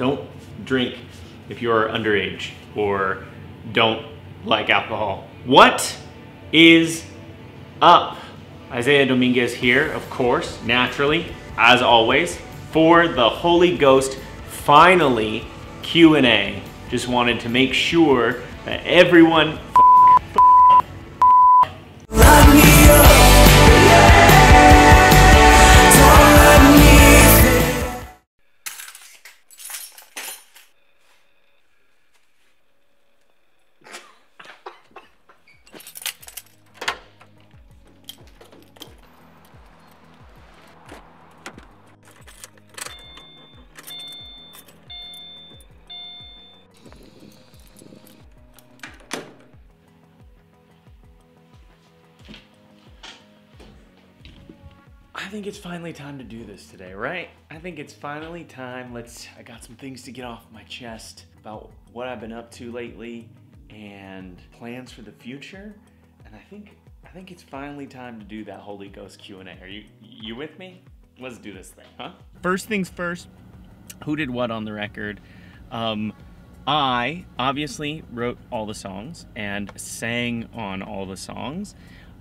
Don't drink if you're underage or don't like alcohol. What is up? Isaiah Dominguez here, of course, naturally, as always, for the Holy Ghost finally Q&A. Just wanted to make sure that everyone I think it's finally time to do this today, right? I think it's finally time. I got some things to get off my chest about what I've been up to lately and plans for the future. And I think it's finally time to do that Holy Ghost Q&A. Are you with me? Let's do this thing, huh? First things first, who did what on the record? I obviously wrote all the songs and sang on all the songs.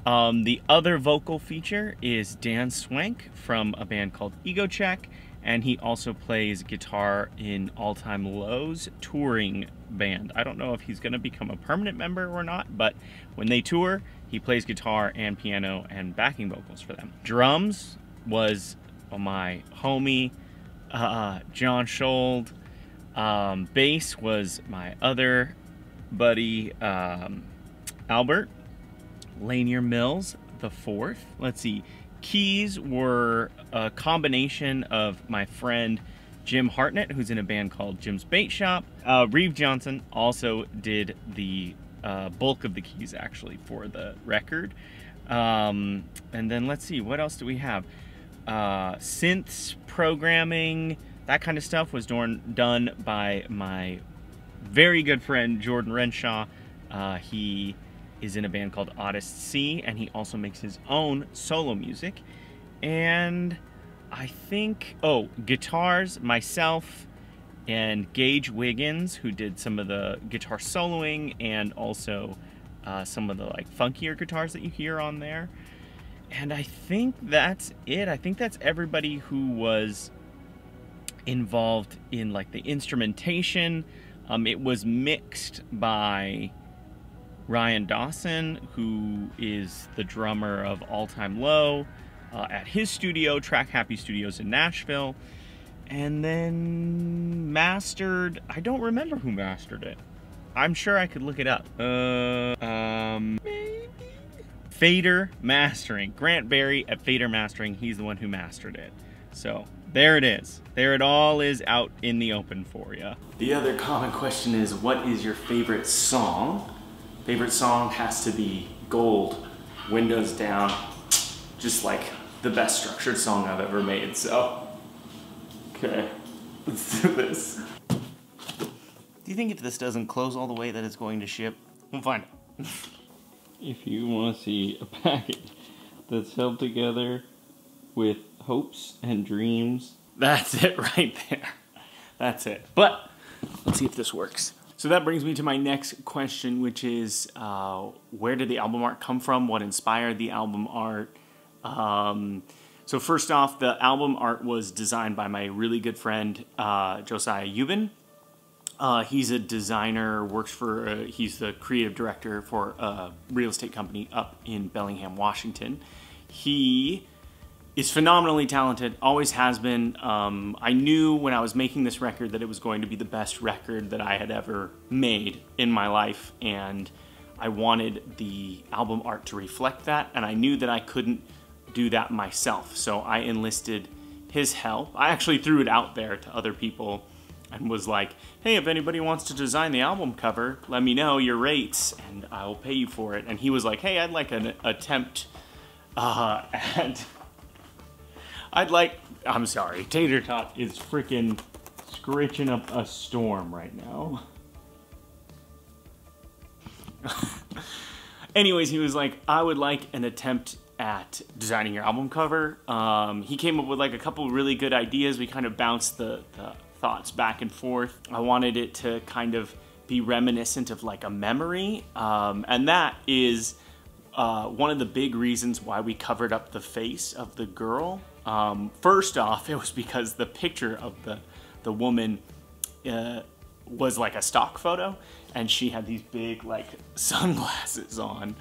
The other vocal feature is Dan Swank from a band called Ego Check, and he also plays guitar in All Time Low's touring band. I don't know if he's going to become a permanent member or not, but when they tour, he plays guitar and piano and backing vocals for them. Drums was my homie, John Schold. Bass was my other buddy, Albert. Lanier Mills, the fourth. Let's see. Keys were a combination of my friend Jim Hartnett, who's in a band called Jim's Bait Shop. Reeve Johnson also did the bulk of the keys, actually, for the record. And then let's see, what else do we have? Synths, programming, that kind of stuff was done by my very good friend Jordan Renshaw. He is in a band called Odyssey C, and he also makes his own solo music. And I think, guitars, myself and Gage Wiggins, who did some of the guitar soloing and also some of the funkier guitars that you hear on there. And I think that's it. I think that's everybody who was involved in the instrumentation. It was mixed by Ryan Dawson, who is the drummer of All Time Low, at his studio, Track Happy Studios in Nashville. And then mastered, I don't remember who mastered it. I'm sure I could look it up. Maybe? Fader Mastering. Grant Berry at Fader Mastering, he's the one who mastered it. So there it is. There it all is out in the open for you. The other common question is, what is your favorite song? Favorite song has to be Gold, Windows Down, just the best structured song I've ever made, so. Okay, let's do this. Do you think if this doesn't close all the way that it's going to ship? We'll find out. If you want to see a package that's held together with hopes and dreams. That's it right there. That's it. But let's see if this works. So that brings me to my next question, which is, where did the album art come from? What inspired the album art? So first off, the album art was designed by my really good friend, Josiah Euban. He's a designer, he's the creative director for a real estate company up in Bellingham, Washington. He is phenomenally talented, always has been. I knew when I was making this record that it was going to be the best record that I had ever made in my life, and I wanted the album art to reflect that, and I knew that I couldn't do that myself, so I enlisted his help. I actually threw it out there to other people and was like, hey, if anybody wants to design the album cover, let me know your rates and I will pay you for it. And he was like, hey, I'd like an attempt I'm sorry, Tater Tot is freaking screeching up a storm right now. Anyways, he was like, I would like an attempt at designing your album cover. He came up with like a couple really good ideas. We kind of bounced the thoughts back and forth. I wanted it to kind of be reminiscent of like a memory, and that is one of the big reasons why we covered up the face of the girl. First off, it was because the picture of the woman was like a stock photo, and she had these big like sunglasses on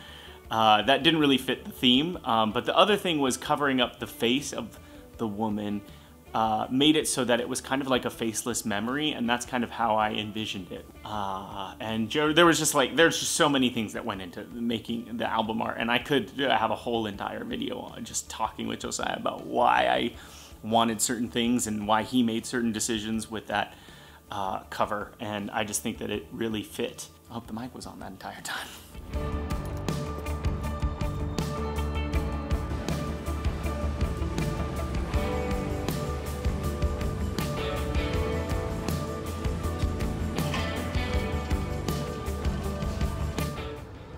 that didn't really fit the theme. But the other thing was covering up the face of the woman made it so that it was kind of like a faceless memory, and that's kind of how I envisioned it. And there's just so many things that went into making the album art, and I could have a whole entire video on just talking with Josiah about why I wanted certain things and why he made certain decisions with that cover, and I just think that it really fit. I hope the mic was on that entire time.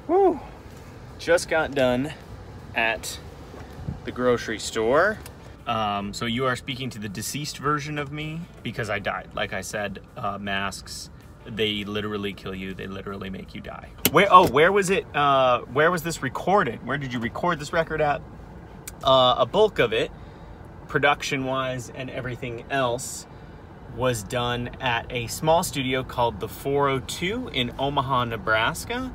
Whew. Just got done at the grocery store. So you are speaking to the deceased version of me because I died. Like I said, masks, they literally kill you. They literally make you die. Where was it? Where was this recorded? Where did you record this record at? A bulk of it, production-wise and everything else, was done at a small studio called the 402 in Omaha, Nebraska.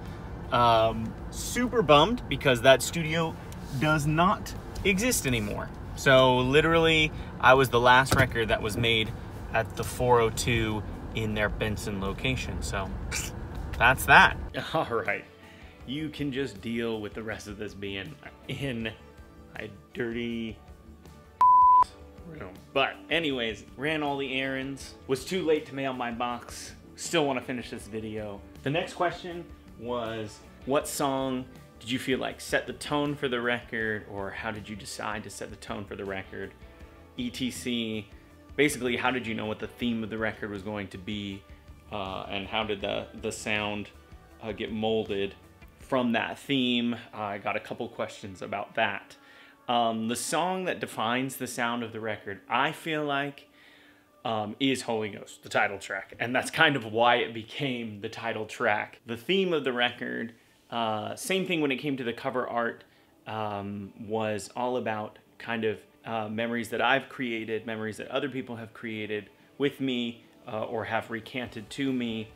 Super bummed because that studio does not exist anymore. So literally, I was the last record that was made at the 402 in their Benson location. So that's that. All right, you can just deal with the rest of this being in a dirty room. But anyways, ran all the errands, was too late to mail my box, still want to finish this video. The next question was, what song did you feel like set the tone for the record, or how did you decide to set the tone for the record? ETC, basically, how did you know what the theme of the record was going to be, and how did the sound get molded from that theme? I got a couple questions about that. The song that defines the sound of the record, I feel like, is Holy Ghost, the title track, and that's kind of why it became the title track. The theme of the record, same thing when it came to the cover art, was all about kind of memories that I've created, memories that other people have created with me, or have recanted to me,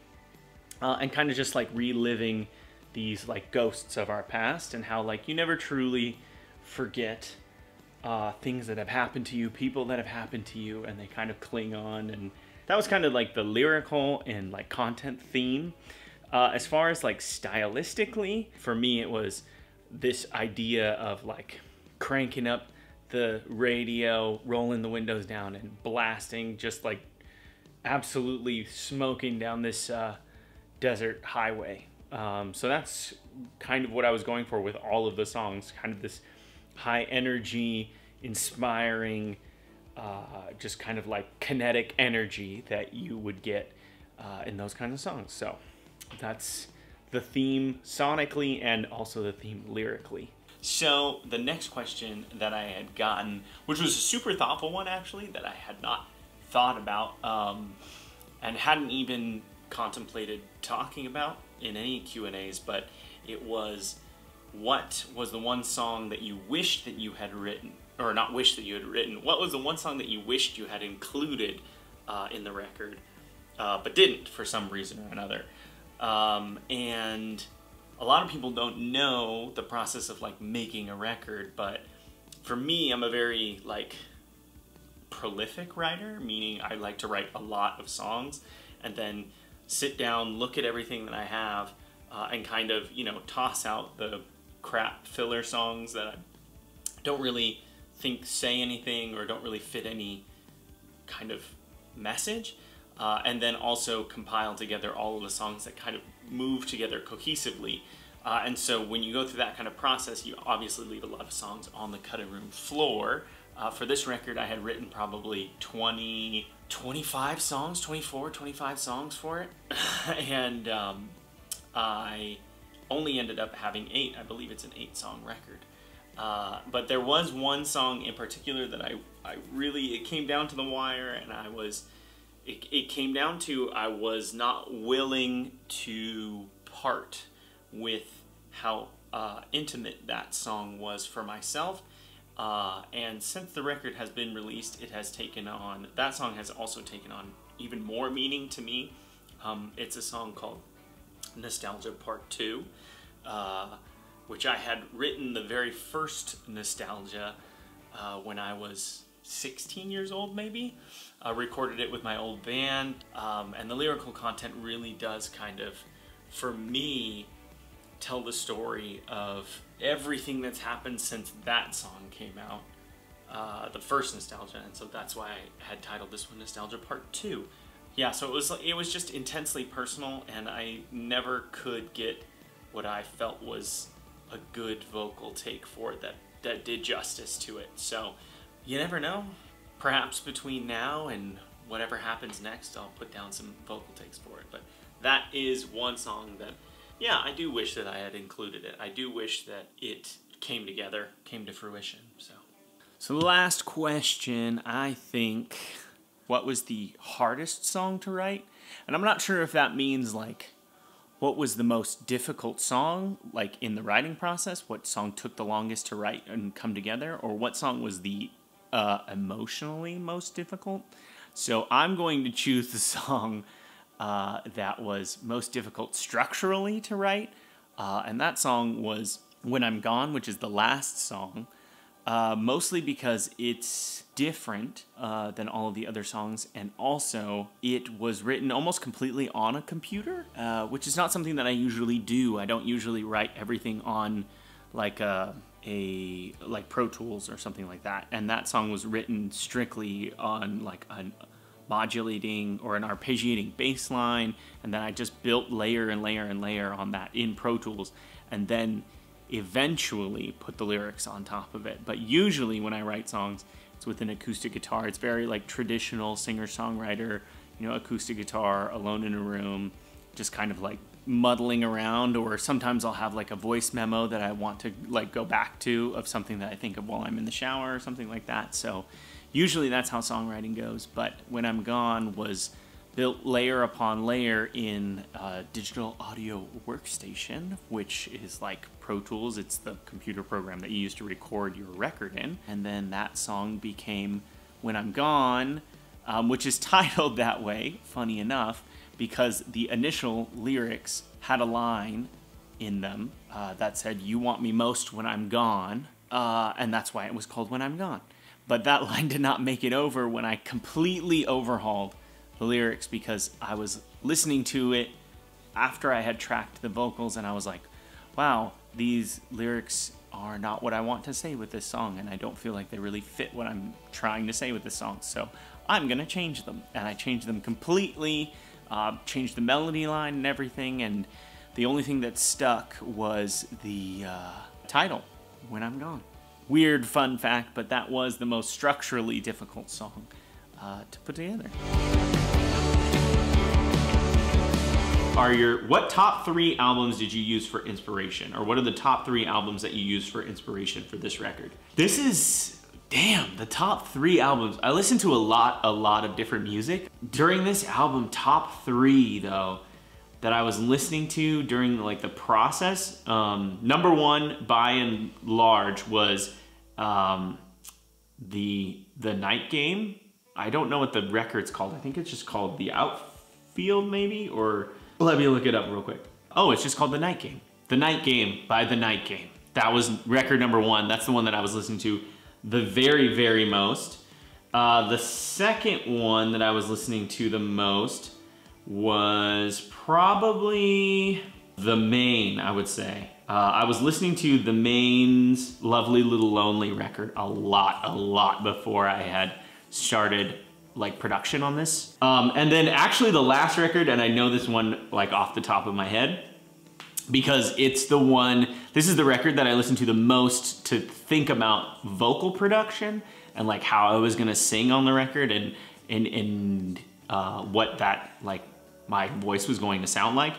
and kind of just like reliving these like ghosts of our past, and how like you never truly forget things that have happened to you, people that have happened to you, and they kind of cling on. And that was kind of like the lyrical and like content theme. As far as like stylistically, for me it was this idea of like cranking up the radio, rolling the windows down, and blasting, just like absolutely smoking down this desert highway. So that's kind of what I was going for with all of the songs, kind of this high energy, inspiring, just kind of like kinetic energy that you would get in those kinds of songs. So that's the theme sonically and also the theme lyrically. So the next question that I had gotten, which was a super thoughtful one actually, that I had not thought about and hadn't even contemplated talking about in any Q&As, but it was, what was the one song that you wished that you had written, or not wished that you had written, what was the one song that you wished you had included in the record, but didn't for some reason or another? And a lot of people don't know the process of like making a record, but for me, I'm a very like prolific writer, meaning I like to write a lot of songs and then sit down, look at everything that I have, and kind of, you know, toss out the crap filler songs that I don't really think say anything or don't really fit any kind of message. And then also compile together all of the songs that kind of move together cohesively. And so when you go through that kind of process, you obviously leave a lot of songs on the cutting room floor. For this record, I had written probably 25 songs, 24, 25 songs for it. And I only ended up having 8. I believe it's an 8-song record. But there was one song in particular that I really, it came down to the wire, and it came down to I was not willing to part with how intimate that song was for myself. And since the record has been released, it has taken on, that song has also taken on even more meaning to me. It's a song called Nostalgia Part 2, which I had written the very first Nostalgia when I was 16 years old, maybe. Recorded it with my old band, and the lyrical content really does kind of, for me, tell the story of everything that's happened since that song came out, the first Nostalgia, and so that's why I had titled this one Nostalgia Part 2. Yeah, so it was just intensely personal, and I never could get what I felt was a good vocal take for it that did justice to it. So you never know. Perhaps between now and whatever happens next, I'll put down some vocal takes for it. But that is one song that, yeah, I do wish that I had included it. I do wish that it came together, came to fruition. So the last question, I think, what was the hardest song to write? And I'm not sure if that means like, what was the most difficult song, like in the writing process? What song took the longest to write and come together? Or what song was the emotionally most difficult? So I'm going to choose the song that was most difficult structurally to write. And that song was When I'm Gone, which is the last song. Mostly because it's different than all of the other songs, and also it was written almost completely on a computer, which is not something that I usually do. I don't usually write everything on like like Pro Tools or something like that, and that song was written strictly on like a modulating or an arpeggiating bass line, and then I just built layer and layer and layer on that in Pro Tools, and then eventually put the lyrics on top of it. But usually when I write songs, it's with an acoustic guitar. It's very like traditional singer-songwriter, you know, acoustic guitar, alone in a room, just kind of like muddling around, or sometimes I'll have like a voice memo that I want to like go back to of something that I think of while I'm in the shower or something like that. So usually that's how songwriting goes. But When I'm Gone was built layer upon layer in a digital audio workstation, which is like Pro Tools. It's the computer program that you use to record your record in. And then that song became When I'm Gone, which is titled that way, funny enough, because the initial lyrics had a line in them that said, "You want me most when I'm gone," and that's why it was called When I'm Gone. But that line did not make it over when I completely overhauled the lyrics, because I was listening to it after I had tracked the vocals, and I was like, wow, these lyrics are not what I want to say with this song, and I don't feel like they really fit what I'm trying to say with this song, so I'm gonna change them. And I changed them completely, changed the melody line and everything, and the only thing that stuck was the title, When I'm Gone. Weird fun fact, but that was the most structurally difficult song to put together. What top 3 albums did you use for inspiration? Or what are the top 3 albums that you used for inspiration for this record? This is, damn, the top 3 albums. I listened to a lot of different music. During this album, top 3 though, that I was listening to during like the process, number 1 by and large was the Night Game. I don't know what the record's called. I think it's just called The Outfield maybe, or let me look it up real quick. Oh, it's just called The Night Game. The Night Game by The Night Game. That was record number 1. That's the one that I was listening to the very, very most. The second one that I was listening to the most was probably The Maine, I would say. I was listening to The Maine's Lovely Little Lonely record a lot before I had started like production on this. And then actually the last record, and I know this one like off the top of my head, because it's the one, this is the record that I listened to the most to think about vocal production and like how I was gonna sing on the record and what that, like my voice was going to sound like.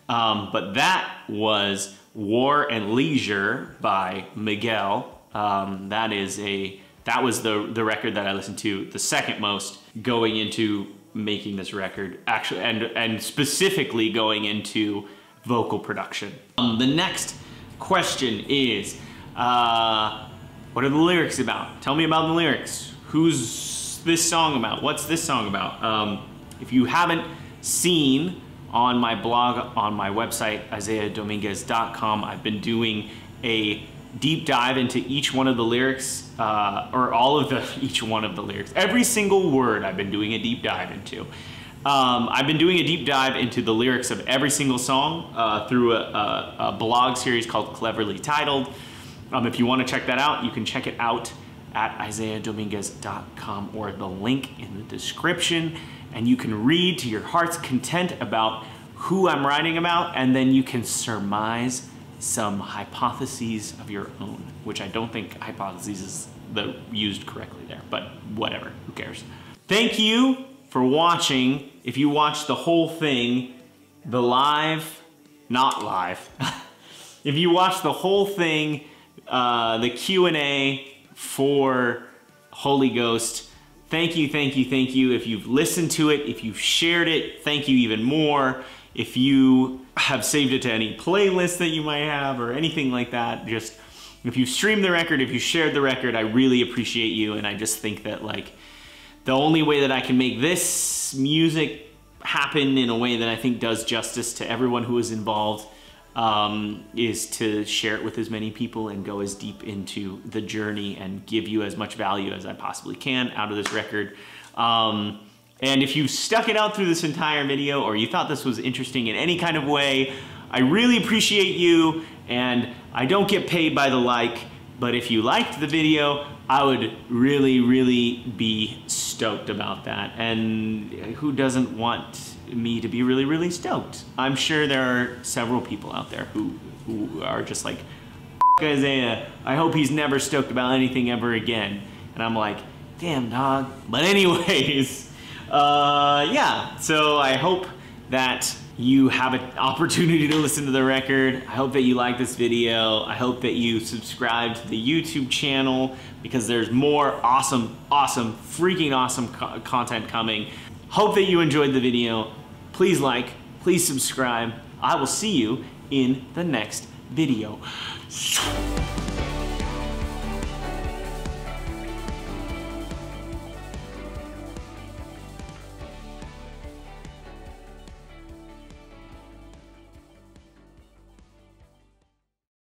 But that was War and Leisure by Miguel. That was the record that I listened to the second most going into making this record, actually, and specifically going into vocal production. The next question is, what are the lyrics about? Tell me about the lyrics. Who's this song about? What's this song about? If you haven't seen on my blog, on my website, isaiahdominguez.com, I've been doing a deep dive into each one of the lyrics, or all of each one of the lyrics. Every single word I've been doing a deep dive into. I've been doing a deep dive into the lyrics of every single song through a blog series called Cleverly Titled. If you want to check that out, you can check it out at isaiahdominguez.com or the link in the description, and you can read to your heart's content about who I'm writing about, and then you can surmise some hypotheses of your own, which I don't think hypotheses is used correctly there, but whatever, who cares. Thank you for watching. If you watched the whole thing, not live, if you watched the whole thing, the Q&A for Holy Ghost, thank you, thank you, thank you. If you've listened to it, if you've shared it, thank you even more. If you have saved it to any playlist that you might have or anything like that, just if you streamed the record, if you shared the record, I really appreciate you. And I just think that like the only way that I can make this music happen in a way that I think does justice to everyone who is involved is to share it with as many people and go as deep into the journey and give you as much value as I possibly can out of this record. And if you stuck it out through this entire video, or you thought this was interesting in any kind of way, I really appreciate you. And I don't get paid by the like, but if you liked the video, I would really, really be stoked about that. And who doesn't want me to be really, really stoked? I'm sure there are several people out there who are just like, F Isaiah, I hope he's never stoked about anything ever again. And I'm like, damn dog. But anyways, yeah, so I hope that you have an opportunity to listen to the record. I hope that you like this video. I hope that you subscribe to the YouTube channel, because there's more awesome, freaking awesome content coming. Hope that you enjoyed the video. Please like, please subscribe. I will see you in the next video.